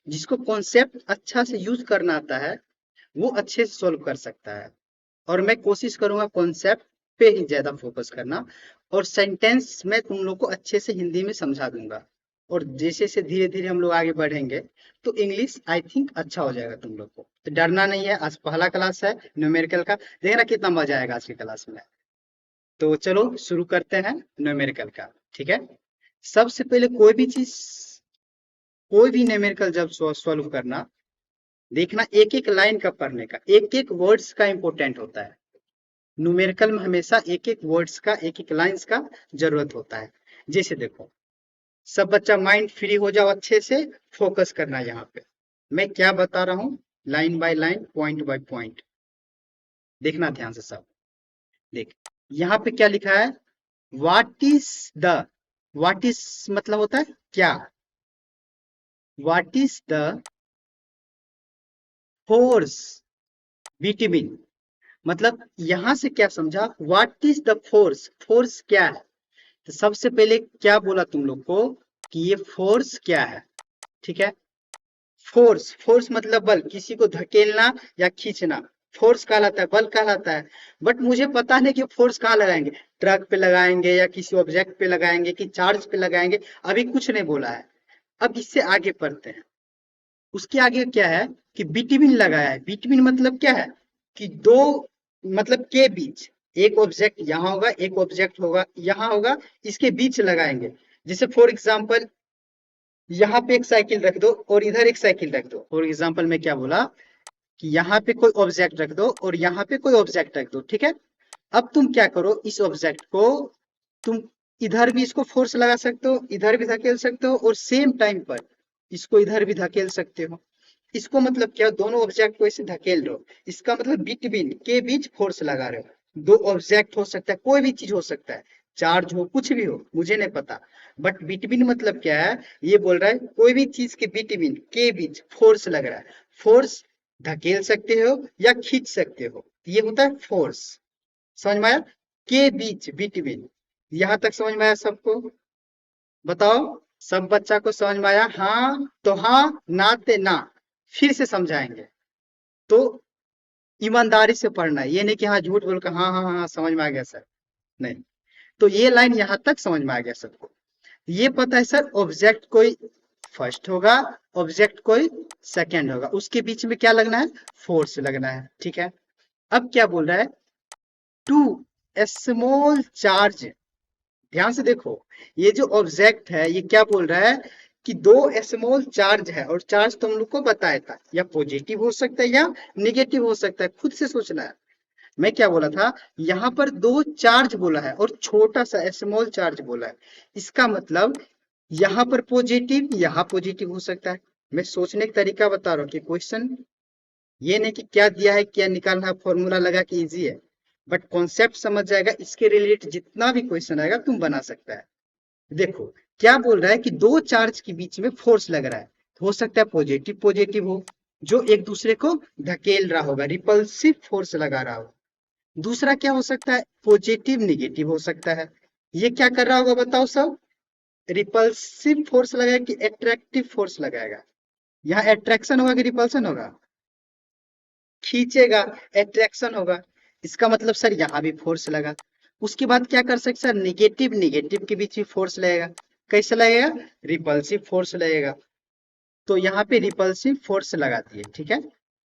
जिसको कॉन्सेप्ट अच्छा से यूज करना आता है वो अच्छे से सोल्व कर सकता है। और मैं कोशिश करूंगा कॉन्सेप्ट पे ही ज्यादा फोकस करना, और सेंटेंस में तुम लोग को अच्छे से हिंदी में समझा दूंगा। और जैसे जैसे धीरे धीरे हम लोग आगे बढ़ेंगे तो इंग्लिश आई थिंक अच्छा हो जाएगा तुम लोग को। तो डरना नहीं है, आज पहला क्लास है न्यूमेरिकल का, देखना कितना मजा आएगा आज की क्लास में। तो चलो शुरू करते हैं न्यूमेरिकल का। ठीक है, सबसे पहले कोई भी चीज, कोई भी न्यूमेरिकल जब सॉल्व करना, देखना एक एक लाइन का पढ़ने का, एक एक वर्ड्स का इंपॉर्टेंट होता है। न्यूमेरिकल में हमेशा एक एक वर्ड्स का, एक एक लाइंस का जरूरत होता है। जैसे देखो, सब बच्चा माइंड फ्री हो जाओ, अच्छे से फोकस करना यहाँ पे। मैं क्या बता रहा हूँ, line by line, point by point, देखना ध्यान से सब। देख, यहाँ पे क्या लिखा है, what is the, what is मतलब होता है क्या, what is the force between, मतलब यहां से क्या समझा, what is the force, force क्या है। तो सबसे पहले क्या बोला तुम लोग को कि ये फोर्स क्या है। ठीक है, फोर्स, फोर्स मतलब बल, किसी को धकेलना या खींचना फोर्स कहलाता है, बल कहलाता है। बट मुझे पता नहीं कि फोर्स कहाँ लगाएंगे, ट्रक पे लगाएंगे या किसी ऑब्जेक्ट पे लगाएंगे कि चार्ज पे लगाएंगे, अभी कुछ नहीं बोला है। अब इससे आगे पढ़ते हैं। उसके आगे क्या है कि बिटवीन लगाया है। बिटवीन मतलब क्या है कि दो, मतलब के बीच, एक ऑब्जेक्ट यहाँ होगा, एक ऑब्जेक्ट होगा यहाँ होगा, इसके बीच लगाएंगे। जैसे फॉर एग्जांपल यहाँ पे एक साइकिल रख दो और इधर एक साइकिल रख दो। फॉर एग्जांपल मैं क्या बोला कि यहाँ पे कोई ऑब्जेक्ट रख दो और यहाँ पे कोई ऑब्जेक्ट रख दो। ठीक है, अब तुम क्या करो, इस ऑब्जेक्ट को तुम इधर भी इसको फोर्स लगा सकते हो, इधर भी धकेल सकते हो, और सेम टाइम पर इसको इधर भी धकेल सकते हो। इसको मतलब क्या, दोनों ऑब्जेक्ट को ऐसे धकेल रहे हो, इसका मतलब बिटवीन के बीच फोर्स लगा रहे हो। दो ऑब्जेक्ट हो सकता है, कोई भी चीज हो सकता है, चार्ज हो, कुछ भी हो, मुझे नहीं पता। बट बिटवीन मतलब क्या है, ये बोल रहा है कोई भी चीज के बिटवीन, के बीच फोर्स लग रहा है। फोर्स धकेल सकते हो या खींच सकते हो, ये होता है फोर्स। समझ में आया, के बीच, बिटवीन। यहां तक समझ में आया सबको, बताओ, सब बच्चा को समझ में आया? हाँ तो हाँ, ना ते ना। फिर से समझाएंगे, तो ईमानदारी से पढ़ना है, ये नहीं कि हाँ झूठ बोल कर हाँ हाँ हाँ समझ में आ गया सर, नहीं। तो ये लाइन यहाँ तक समझ में आ गया सबको। ये पता है सर, ऑब्जेक्ट कोई फर्स्ट होगा, ऑब्जेक्ट कोई सेकंड होगा, उसके बीच में क्या लगना है, फोर्स लगना है। ठीक है, अब क्या बोल रहा है, टू स्मॉल चार्ज, ध्यान से देखो, ये जो ऑब्जेक्ट है ये क्या बोल रहा है कि दो स्मॉल चार्ज है, और चार्ज तुम लोग को बताया था या पॉजिटिव हो सकता है या निगेटिव हो सकता है, खुद से सोचना है। मैं क्या बोला था, यहाँ पर दो चार्ज बोला है और छोटा सा स्मॉल चार्ज बोला है, इसका मतलब यहाँ पर पॉजिटिव, यहाँ पॉजिटिव हो सकता है। मैं सोचने का तरीका बता रहा हूँ कि क्वेश्चन ये नहीं कि क्या दिया है क्या निकालना है, फॉर्मूला लगा के इजी है, बट कॉन्सेप्ट समझ जाएगा, इसके रिलेटेड जितना भी क्वेश्चन आएगा तुम बना सकता है। देखो क्या बोल रहा है कि दो चार्ज के बीच में फोर्स लग रहा है, हो सकता है पॉजिटिव पॉजिटिव हो, जो एक दूसरे को धकेल रहा होगा, रिपल्सिव फोर्स लगा रहा हो। दूसरा क्या हो सकता है, पॉजिटिव निगेटिव हो सकता है। ये क्या कर रहा होगा बताओ सब, रिपल्सिव फोर्स लगाएगा कि एट्रैक्टिव फोर्स लगाएगा। यहाँ एट्रैक्शन होगा कि रिपल्सन होगा, खींचेगा, एट्रैक्शन होगा। इसका मतलब सर यहाँ भी फोर्स लगा। उसके बाद क्या कर सकते सर, निगेटिव निगेटिव के बीच भी फोर्स लगेगा, कैसे लगेगा, रिपल्सिव फोर्स लगेगा। तो यहाँ पे रिपल्सिव फोर्स लगा दिए। ठीक है,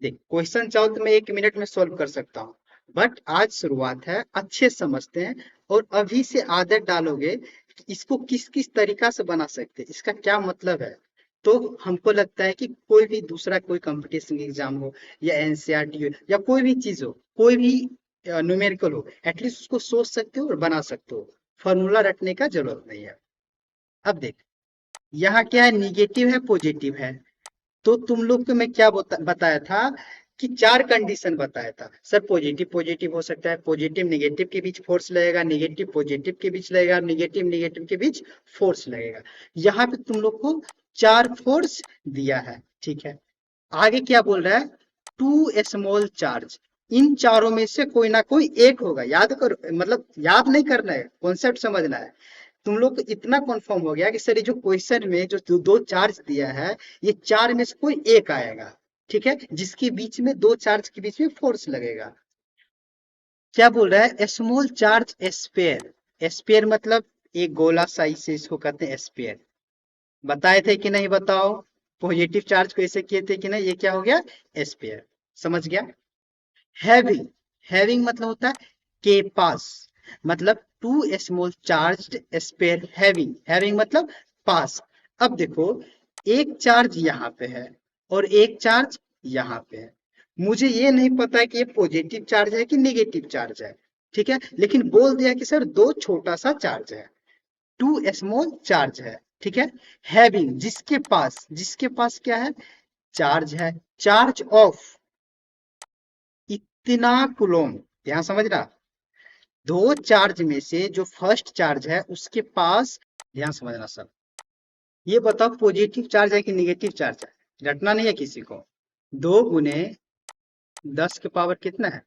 देख क्वेश्चन चाहो तो मैं 1 मिनट में सोल्व कर सकता हूँ, बट आज शुरुआत है, अच्छे समझते हैं, और अभी से आदत डालोगे कि इसको किस किस तरीका से बना सकते हैं, इसका क्या मतलब है। तो हमको लगता है कि कोई भी दूसरा कोई कंपटीशन एग्जाम हो या एनसीईआरटी हो या कोई भी चीज हो, कोई भी न्यूमेरिकल हो, एटलीस्ट उसको सोच सकते हो और बना सकते हो, फॉर्मूला रटने का जरूरत नहीं है। अब देख, यहाँ क्या है, निगेटिव है पॉजिटिव है। तो तुम लोग को मैं क्या बताया था कि चार कंडीशन बताया था सर, पॉजिटिव पॉजिटिव हो सकता है, पॉजिटिव निगेटिव के बीच फोर्स लगेगा, निगेटिव पॉजिटिव के बीच लगेगा, निगेटिव निगेटिव के बीच फोर्स लगेगा। यहाँ पे तुम लोग को चार फोर्स दिया है। ठीक है, आगे क्या बोल रहा है, टू स्मॉल चार्ज, इन चारों में से कोई ना कोई एक होगा, याद करो, मतलब याद नहीं करना है, कॉन्सेप्ट समझना है। तुम लोग को इतना कंफर्म हो गया कि सर ये जो क्वेश्चन में जो दो चार्ज दिया है, ये चार में से कोई एक आएगा, ठीक है, जिसके बीच में दो चार्ज के बीच में फोर्स लगेगा। क्या बोल रहा है, स्मॉल चार्ज स्पेयर। स्पेयर मतलब एक गोला साइज से, इसको कहते हैं स्पेयर। बताए थे कि नहीं बताओ, पॉजिटिव चार्ज को ऐसे किए थे कि नहीं, ये क्या हो गया, स्पेयर। समझ गया। हैविंग, हैविंग मतलब होता है के पास, मतलब two small charge sphere having, having मतलब पास। अब देखो, एक चार्ज यहाँ पे है और एक चार्ज यहाँ पे है, मुझे ये नहीं पता है कि ये पॉजिटिव चार्ज है कि नेगेटिव चार्ज है, ठीक है, लेकिन बोल दिया कि सर दो छोटा सा चार्ज है, टू स्मॉल चार्ज है, ठीक है। हैविंग जिसके पास क्या है, चार्ज है, चार्ज ऑफ इतना कुलोम। ध्यान समझना, दो चार्ज में से जो फर्स्ट चार्ज है उसके पास, ध्यान समझना सब, ये बताओ पॉजिटिव चार्ज है कि नेगेटिव चार्ज है, रटना नहीं है किसी को। 2 × 10 के पावर कितना है,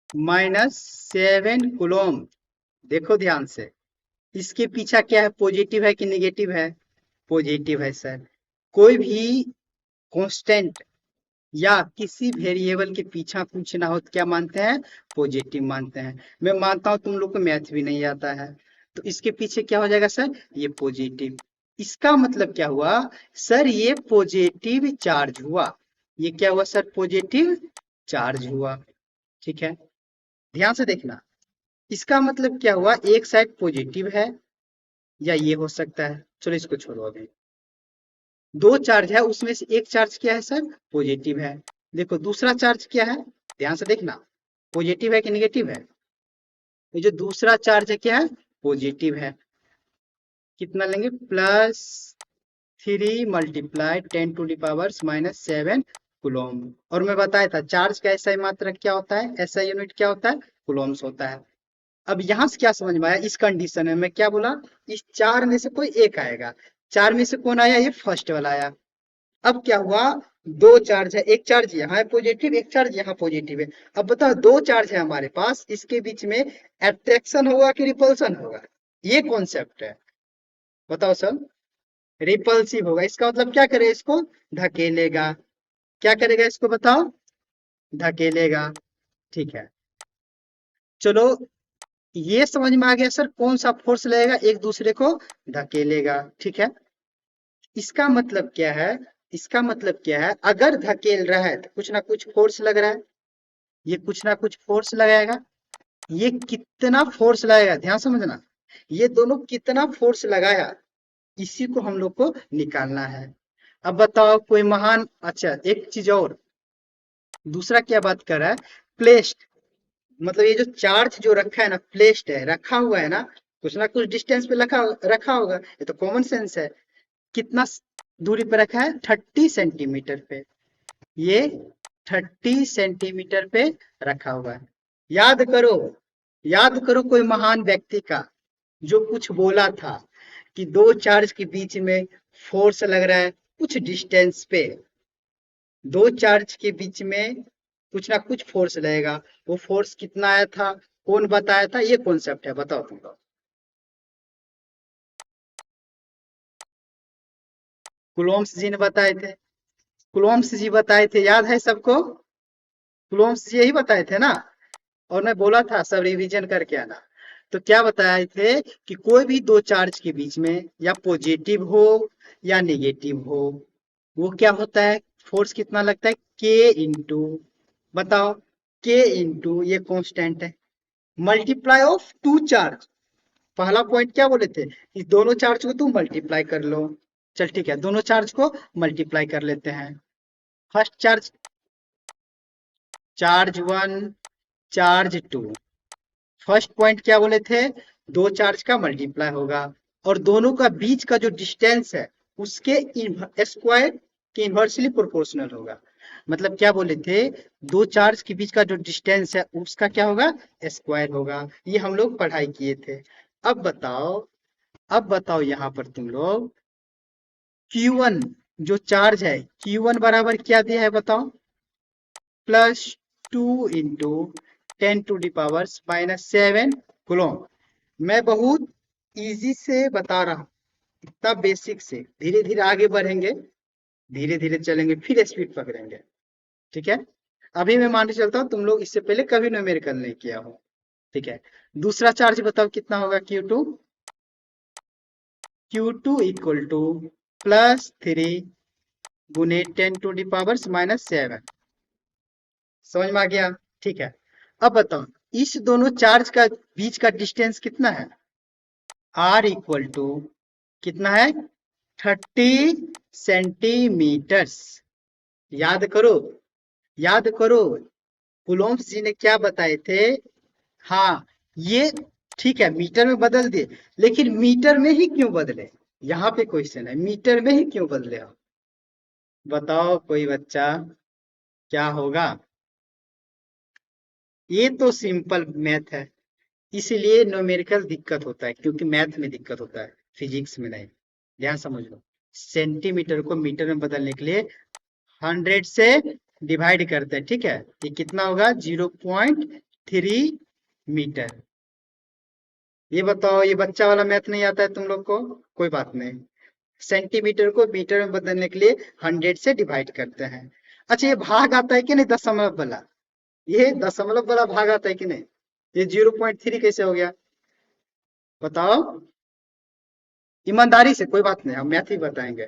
-7 कुलोम। देखो ध्यान से, इसके पीछा क्या है, पॉजिटिव है कि नेगेटिव है, पॉजिटिव है सर। कोई भी कांस्टेंट या किसी वेरिएबल के पीछा कुछ ना हो तो क्या मानते हैं, पॉजिटिव मानते हैं। मैं मानता हूं तुम लोग को मैथ भी नहीं आता है, तो इसके पीछे क्या हो जाएगा सर, ये पॉजिटिव। इसका मतलब क्या हुआ सर, ये पॉजिटिव चार्ज हुआ, ये क्या हुआ सर, पॉजिटिव चार्ज हुआ, ठीक है। ध्यान से देखना, इसका मतलब क्या हुआ, एक साइड पॉजिटिव है, या ये हो सकता है, चलो इसको छोड़ो अभी। दो चार्ज है, उसमें से एक चार्ज क्या है सर, पॉजिटिव है। देखो दूसरा चार्ज क्या है, ध्यान से देखना, पॉजिटिव है कि नेगेटिव है, ये जो दूसरा चार्ज है क्या है, पॉजिटिव है। कितना लेंगे, +3 × 10⁻⁻7 कुलोम। और मैं बताया था चार्ज का ऐसा मात्रक क्या होता है, ऐसा यूनिट क्या होता है, कुलोम्स होता है। अब यहां से क्या समझ में आया, इस कंडीशन में मैं क्या बोला, इस चार में से कोई एक आएगा, चार में से कौन आया, ये फर्स्ट वाला आया। अब क्या हुआ, दो चार्ज है, एक चार्ज यहाँ है पॉजिटिव, एक चार्ज यहाँ पॉजिटिव है। अब बताओ दो चार्ज है हमारे पास, इसके बीच में अट्रैक्शन होगा कि रिपल्सन होगा, ये कॉन्सेप्ट है, बताओ सर, रिपल्सिव होगा। इसका मतलब क्या करे, इसको धकेलेगा, क्या करेगा इसको बताओ, धकेलेगा, ठीक है। चलो ये समझ में आ गया सर, कौन सा फोर्स लगेगा, एक दूसरे को धकेलेगा, ठीक है। इसका मतलब क्या है, इसका मतलब क्या है, अगर धकेल रहा है तो कुछ ना कुछ फोर्स लग रहा है, ये कुछ ना कुछ फोर्स लगाएगा, ये कितना फोर्स लगाएगा, ध्यान समझना, ये दोनों कितना फोर्स लगाया, इसी को हम लोग को निकालना है। अब बताओ कोई महान, अच्छा एक चीज और, दूसरा क्या बात कर रहा है, प्लेस्ड, मतलब ये जो चार्ज जो रखा है ना, प्लेस्ड है, रखा हुआ है ना, कुछ ना कुछ डिस्टेंस पे रखा रखा होगा, ये तो कॉमन सेंस है। कितना दूरी पे रखा है, 30 सेंटीमीटर पे, ये 30 सेंटीमीटर पे रखा हुआ है। याद करो, याद करो कोई महान व्यक्ति का जो कुछ बोला था कि दो चार्ज के बीच में फोर्स लग रहा है कुछ डिस्टेंस पे, दो चार्ज के बीच में कुछ ना कुछ फोर्स लगेगा, वो फोर्स कितना आया था, कौन बताया था, ये कॉन्सेप्ट है, बताओ तुम लोग। कुलोम्स जी ने बताए थे, कुलोम्स जी बताए थे, याद है सबको, कुलोम्स जी यही बताए थे ना, और मैं बोला था सब रिवीजन करके आना। तो क्या बताए थे कि कोई भी दो चार्ज के बीच में या पॉजिटिव हो या नेगेटिव हो, वो क्या होता है, फोर्स कितना लगता है, के इंटू, बताओ, के इंटू ये कांस्टेंट है, मल्टीप्लाई ऑफ टू चार्ज। पहला पॉइंट क्या बोले थे, इस दोनों चार्ज को तुम मल्टीप्लाई कर लो, चल ठीक है, दोनों चार्ज को मल्टीप्लाई कर लेते हैं। First charge, charge 1, charge 2, first point क्या बोले थे, दो चार्ज का मल्टीप्लाई होगा, और दोनों का बीच का जो डिस्टेंस है उसके स्क्वायर के इन्वर्सली प्रोपोर्शनल होगा। मतलब क्या बोले थे, दो चार्ज के बीच का जो डिस्टेंस है उसका क्या होगा, स्क्वायर होगा, ये हम लोग पढ़ाई किए थे। अब बताओ, अब बताओ यहाँ पर तुम लोग, Q1 जो चार्ज है, Q1 बराबर क्या दिया है बताओ, +2 × 10⁻⁻7 कुलोम। मैं बहुत इजी से बता रहा हूँ, इतना बेसिक से धीरे धीरे आगे बढ़ेंगे, धीरे धीरे चलेंगे, फिर स्पीड पकड़ेंगे। ठीक है, अभी मैं मान के चलता हूँ तुम लोग इससे पहले कभी न्यूमेरिकल नहीं किया हो। ठीक है, दूसरा चार्ज बताओ कितना होगा, Q2। Q2 इक्वल टू +3 गुने 10⁻⁻7। समझ में आ गया? ठीक है, अब बताओ इस दोनों चार्ज का बीच का डिस्टेंस कितना है? R इक्वल टू कितना है? 30 सेंटीमीटर्स। याद करो, याद करो, कुलोम्ब्स जी ने क्या बताए थे? हाँ, ये ठीक है, मीटर में बदल दिए, लेकिन मीटर में ही क्यों बदले? यहाँ पे क्वेश्चन है, मीटर में ही क्यों बदले आप? बताओ कोई बच्चा, क्या होगा? ये तो सिंपल मैथ है, इसलिए न्यूमेरिकल दिक्कत होता है, क्योंकि मैथ में दिक्कत होता है, फिजिक्स में नहीं। ध्यान समझ लो, सेंटीमीटर को मीटर में बदलने के लिए 100 से डिवाइड करते हैं। ठीक है, ये कितना होगा? 0.3 मीटर। ये बताओ, ये बच्चा वाला मैथ नहीं आता है तुम लोग को? कोई बात नहीं, सेंटीमीटर को मीटर में बदलने के लिए 100 से डिवाइड करते हैं। अच्छा, ये भाग आता है कि नहीं दशमलव वाला? ये दशमलव वाला भाग आता है कि नहीं? ये 0.3 कैसे हो गया बताओ? ईमानदारी से, कोई बात नहीं, हम मैथ ही बताएंगे।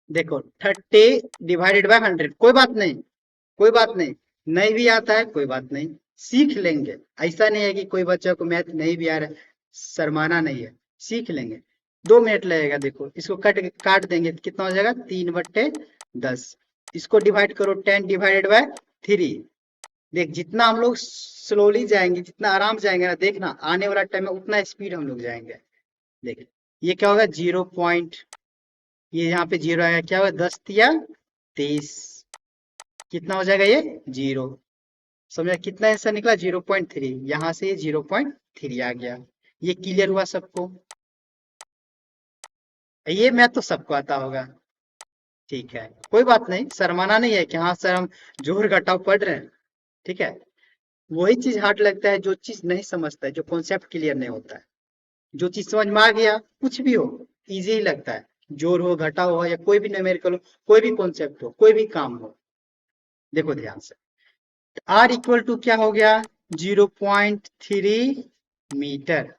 देखो, 30 डिवाइडेड बाय 100, कोई बात नहीं, कोई बात नहीं, नहीं भी आता है कोई बात नहीं, सीख लेंगे। ऐसा नहीं है कि कोई बच्चा को मैथ नहीं भी आ रहा है, शर्माना नहीं है, सीख लेंगे। 2 मिनट लगेगा, देखो इसको कट काट देंगे तो कितना हो जाएगा? 3/10। इसको डिवाइड करो 10/3। देख, जितना हम लोग स्लोली जाएंगे, जितना आराम से जाएंगे ना, देखना आने वाला टाइम में उतना स्पीड हम लोग जाएंगे। देख, ये क्या होगा? 0. ये यहाँ पे 0 आएगा, क्या होगा? 10 तिया 30, कितना हो जाएगा? ये 0। समझा? कितना आंसर निकला? 0.3। यहाँ से ये 0.3 आ गया। ये क्लियर हुआ सबको? ये मैथ तो सबको आता होगा। ठीक है, कोई बात नहीं, शर्माना नहीं है कि हाँ सर हम जोड़ घटाव पढ़ रहे हैं। ठीक है, वही चीज हार्ड लगता है जो चीज नहीं समझता है, जो कॉन्सेप्ट क्लियर नहीं होता है। जो चीज समझ में आ गया, कुछ भी हो इजी ही लगता है, जोड़ हो घटाव हो या कोई भी न्यूमेरिकल हो, कोई भी कॉन्सेप्ट हो, कोई भी काम हो। देखो ध्यान से, R इक्वल टू क्या हो गया? 0.3 मीटर।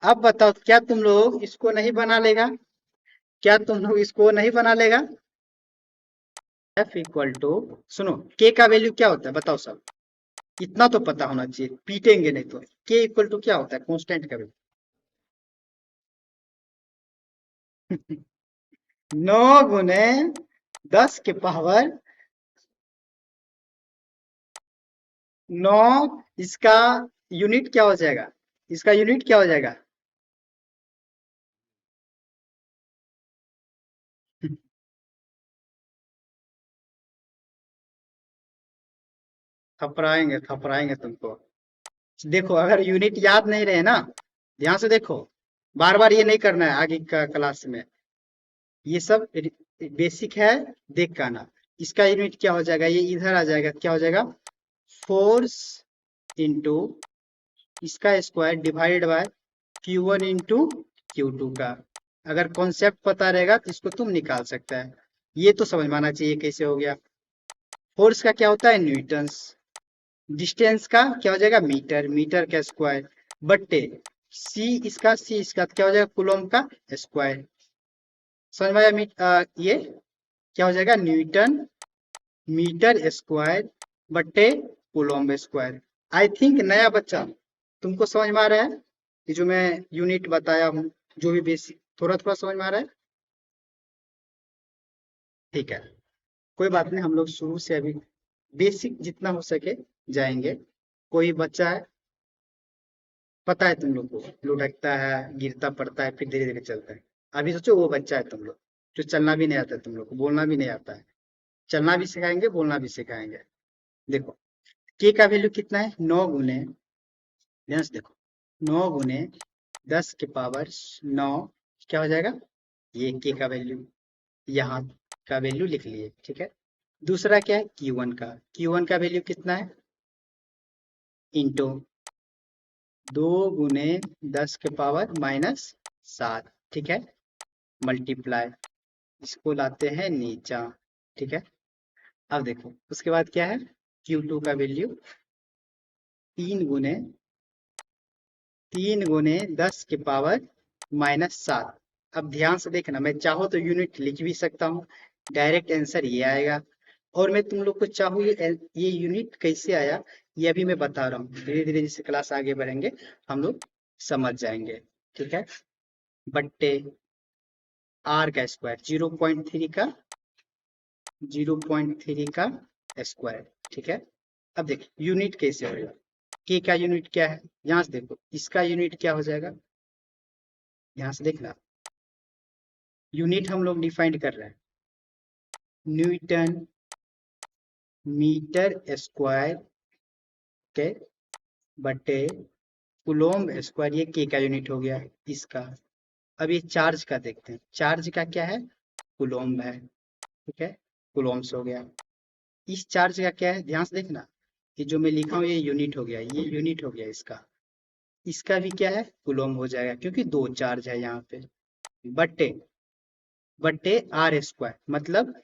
अब बताओ, क्या तुम लोग इसको नहीं बना लेगा? क्या तुम लोग इसको नहीं बना लेगा? F इक्वल टू, सुनो, K का वैल्यू क्या होता है बताओ सब? इतना तो पता होना चाहिए, पीटेंगे नहीं तो। K इक्वल टू क्या होता है कांस्टेंट का वैल्यू? 9 × 10⁻⁹ नौ, इसका यूनिट क्या हो जाएगा? इसका यूनिट क्या हो जाएगा? थपराएंगे, थपराएंगे तुमको। देखो, अगर यूनिट याद नहीं रहे ना, ध्यान से देखो, बार बार ये नहीं करना है आगे का क्लास में, ये सब बेसिक है, देख का ना। इसका यूनिट क्या हो जाएगा? ये इधर आ जाएगा, क्या हो जाएगा? फोर्स इंटू इसका square divided by Q1 into Q2 का। अगर कॉन्सेप्ट पता रहेगा तो इसको तुम निकाल सकता है। ये तो समझ में आना चाहिए कैसे हो गया। फोर्स का क्या होता है? न्यूटन्स। डिस्टेंस का क्या हो जाएगा? मीटर, मीटर का स्क्वायर बट्टे सी इसका क्या हो जाएगा? कूलम का स्क्वायर। समझ में आया? ये क्या हो जाएगा? न्यूटन मीटर स्क्वायर बट्टे कूलम स्क्वायर। आई थिंक नया बच्चा, तुमको समझ में आ रहा है कि जो मैं यूनिट बताया हूँ, जो भी बेसिक थोड़ा थोड़ा समझ में आ रहा है? ठीक है, कोई बात नहीं, हम लोग शुरू से अभी बेसिक जितना हो सके जाएंगे। कोई बच्चा है, पता है तुम लोग को, लुढ़कता है, गिरता पड़ता है, फिर धीरे धीरे चलता है। अभी सोचो वो बच्चा है तुम लोग, जो चलना भी नहीं आता है, तुम लोग को बोलना भी नहीं आता है। चलना भी सिखाएंगे, बोलना भी सिखाएंगे। देखो, के का वैल्यू कितना है? 9 ध्यान से देखो, 9 × 10⁻⁹ क्या हो जाएगा? ये के का वैल्यू, यहाँ का वैल्यू लिख लिए। ठीक है, दूसरा क्या है? Q1 का, Q1 का वैल्यू कितना है? इंटू 2 × 10⁻⁷, ठीक है, मल्टीप्लाई, इसको लाते हैं नीचा, ठीक है। अब देखो उसके बाद क्या है, Q2 का वैल्यू 3 × 10⁻⁷। अब ध्यान से देखना, मैं चाहो तो यूनिट लिख भी सकता हूँ, डायरेक्ट आंसर ये आएगा। और मैं तुम लोग को चाहूँ ये यूनिट कैसे आया ये अभी मैं बता रहा हूँ, धीरे धीरे जैसे क्लास आगे बढ़ेंगे हम लोग समझ जाएंगे, ठीक है। बट्टे r का स्क्वायर 0.3 का स्क्वायर, ठीक है। अब देखिए यूनिट कैसे होगा, के का यूनिट क्या है, यहाँ से देखो इसका यूनिट क्या हो जाएगा, यहाँ से देखना यूनिट हम लोग डिफाइन कर रहे हैं, न्यूटन मीटर स्क्वायर के बटे कूलोम्ब स्क्वायर, ये के का यूनिट हो गया इसका। अब ये चार्ज का देखते हैं, चार्ज का क्या है, कूलोम्ब है, ठीक है, कूलोम्ब्स हो गया। इस चार्ज का क्या है, ध्यान से देखना, ये जो मैं लिखा हूँ ये यूनिट हो गया, ये यूनिट हो गया इसका। इसका भी क्या है, कूलोम्ब हो जाएगा क्योंकि 2 चार्ज है यहाँ पे। बट्टे बट्टे आर स्क्वायर, मतलब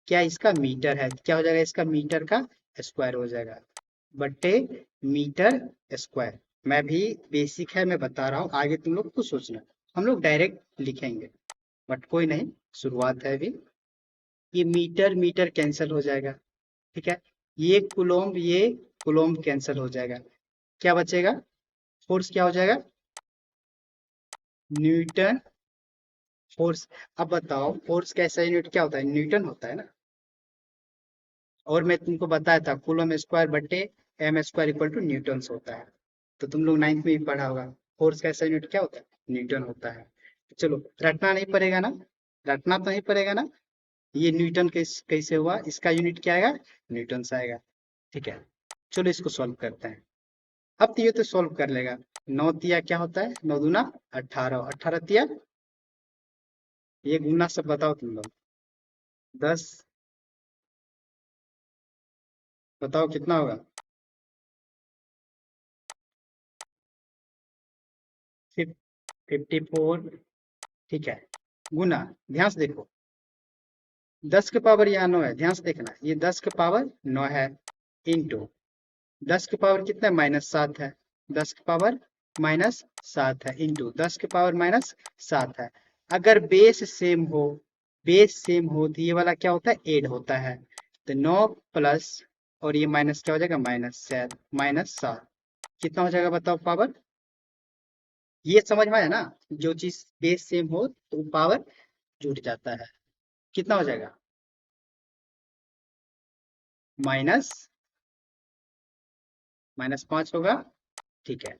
क्या इसका मीटर है, क्या हो जाएगा इसका मीटर का स्क्वायर हो जाएगा, बट्टे मीटर स्क्वायर। मैं भी बेसिक है मैं बता रहा हूँ, आगे तुम लोग कुछ सोचना, हम लोग डायरेक्ट लिखेंगे बट कोई नहीं, शुरुआत है अभी। ये मीटर मीटर कैंसिल हो जाएगा, ठीक है, ये कुलोम्ब कैंसिल हो जाएगा, क्या बचेगा, फोर्स क्या हो जाएगा, न्यूटन फोर्स। अब बताओ फोर्स का ऐसा यूनिट क्या होता है, न्यूटन होता है ना। और मैं तुमको बताया था कूलम स्क्वायर बटे M square equal to newton होता है, तो तुम लोग 9th में भी पढ़ा होगा, फोर्स का ऐसा यूनिट क्या होता है, न्यूटन होता है। चलो रटना नहीं पड़ेगा ना, रटना तो नहीं पड़ेगा ना, ये न्यूटन कैसे हुआ, इसका यूनिट क्या आएगा, न्यूटन से आएगा, ठीक है। चलो इसको सॉल्व करते हैं। अब तो ये तो सॉल्व कर लेगा, 9 तिया क्या होता है, 9 दूना 18, 18 तिया, ये गुना सब बताओ तुम लोग, 10, बताओ कितना होगा, 54, ठीक है, गुना, ध्यान से देखो 10 के पावर यहाँ 9 है, ध्यान से देखना ये 10 के पावर 9 है, इंटू 10 के पावर कितना है, -7 है, 10 के पावर -7 है, इंटू 10 के पावर -7 है। अगर बेस सेम हो तो ये वाला क्या होता है, ऐड होता है, तो 9 प्लस और ये माइनस क्या हो जाएगा, -7, कितना हो जाएगा बताओ पावर, ये समझ में आया ना, जो चीज बेस सेम हो तो पावर जुड़ जाता है, कितना हो जाएगा, माइनस -5 होगा, ठीक है।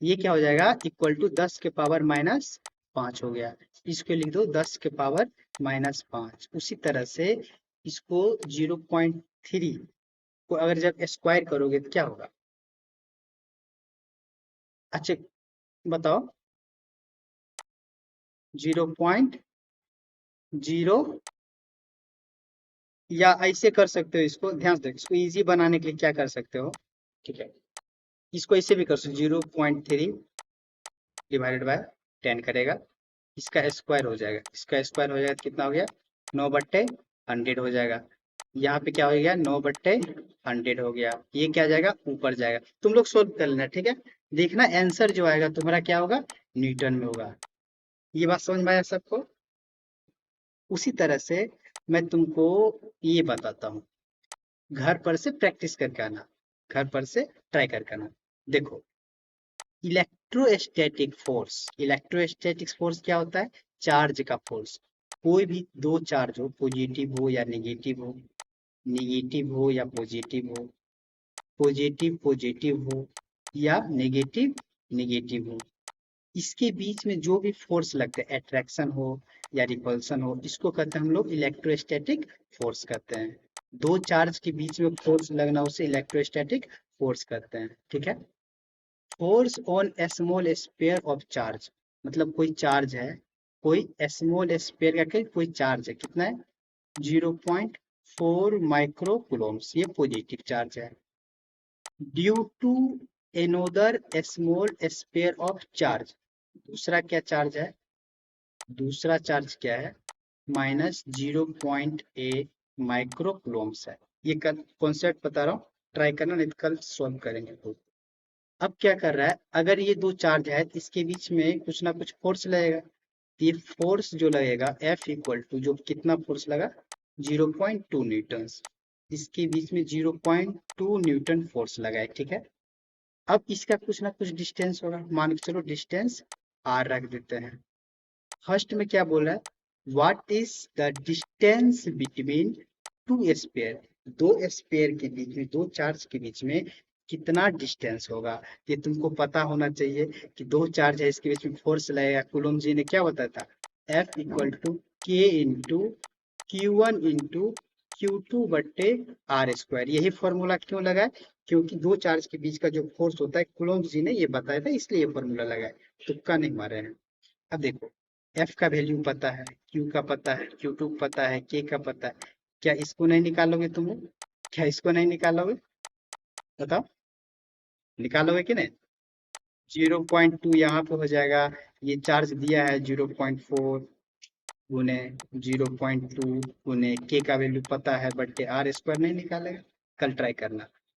ये क्या हो जाएगा, इक्वल टू 10 के पावर -5 हो गया, इसको लिख दो 10 के पावर -5। उसी तरह से इसको 0.3 को अगर जब स्क्वायर करोगे तो क्या होगा, अच्छा बताओ, 0.0, या ऐसे कर सकते हो इसको, ध्यान से देखो, इसको इजी बनाने के लिए क्या कर सकते हो, ठीक है, इसको ऐसे भी कर सकते, 0.3 डिवाइडेड बाय 10 करेगा, इसका स्क्वायर हो जाएगा, इसका स्क्वायर हो जाएगा तो कितना हो गया, 9/100 हो जाएगा, यहाँ पे क्या हो गया, 9/100 हो गया, ये क्या जाएगा, ऊपर जाएगा, तुम लोग सोल्व कर लेना, ठीक है, देखना आंसर जो आएगा तुम्हारा क्या होगा, न्यूटन में होगा। ये बात समझ में आया सबको। उसी तरह से मैं तुमको ये बताता हूँ, घर पर से प्रैक्टिस करके आना, घर पर से ट्राई करके आना। देखो इलेक्ट्रोस्टैटिक फोर्स क्या होता है, चार्ज का फोर्स, कोई भी दो चार्ज हो, पॉजिटिव हो या नेगेटिव हो, नेगेटिव हो या पॉजिटिव हो, पॉजिटिव पॉजिटिव हो या नेगेटिव नेगेटिव हो, इसके बीच में जो भी फोर्स लगते हैं, अट्रैक्शन हो या रिपल्सन हो, इसको कहते हैं हम लोग इलेक्ट्रोस्टैटिक फोर्स कहते हैं। दो चार्ज के बीच में फोर्स लगना उसे इलेक्ट्रोस्टैटिक फोर्स कहते हैं, ठीक है। Force on small sphere of charge, मतलब कोई चार्ज है, कोई स्मॉल स्पेयर का कोई चार्ज है, कितना है, 0.4 माइक्रो कूलोम्स, ये पॉजिटिव चार्ज है, due to another small sphere of charge. दूसरा क्या चार्ज है, दूसरा चार्ज क्या है, -0.8 माइक्रोकूलम्स है। ये कल कॉन्सेप्ट बता रहा हूँ, ट्राई करना, नहीं तो कल सॉल्व करेंगे तो। अब क्या कर रहा है, अगर ये दो चार्ज है तो इसके बीच में कुछ ना कुछ फोर्स लगेगा। तो ये फोर्स जो लगेगा F इक्वल टू, जो कितना फोर्स लगा, 0.2 न्यूटन। इसके बीच में 0.2 न्यूटन फोर्स लगा है, ठीक है। अब इसका कुछ ना कुछ डिस्टेंस होगा, मान के चलो डिस्टेंस r रख देते हैं। फर्स्ट में क्या बोल रहा है, what is the distance between two sphere, दो स्पेयर के बीच में, दो चार्ज के बीच में कितना डिस्टेंस होगा। ये तुमको पता होना चाहिए कि दो चार्ज है, इसके बीच में फोर्स लगेगा। कूलम्ब जी ने क्या बताया था, F इक्वल टू के इंटू Q1 इंटू Q2 बट्टे आर स्क्वायर। यही फॉर्मूला क्यों लगा है, क्योंकि दो चार्ज के बीच का जो फोर्स होता है, कूलम्ब जी ने ये बताया था, इसलिए ये फॉर्मूला लगा है, तुक्का नहीं मारे हैं। अब देखो, F का वैल्यू पता है, Q का पता है, Q2 पता है, K का पता है। क्या इसको नहीं निकालोगे तुम लोग, क्या इसको नहीं निकालोगे, बताओ, निकालोगे कि नहीं। 0.2 यहाँ पे हो जाएगा, ये चार्ज दिया है 0.4 गुने 0.2 गुने K का वैल्यू पता है, बट्टे आर स्क्वायर नहीं निकालेगा। कल ट्राई करना।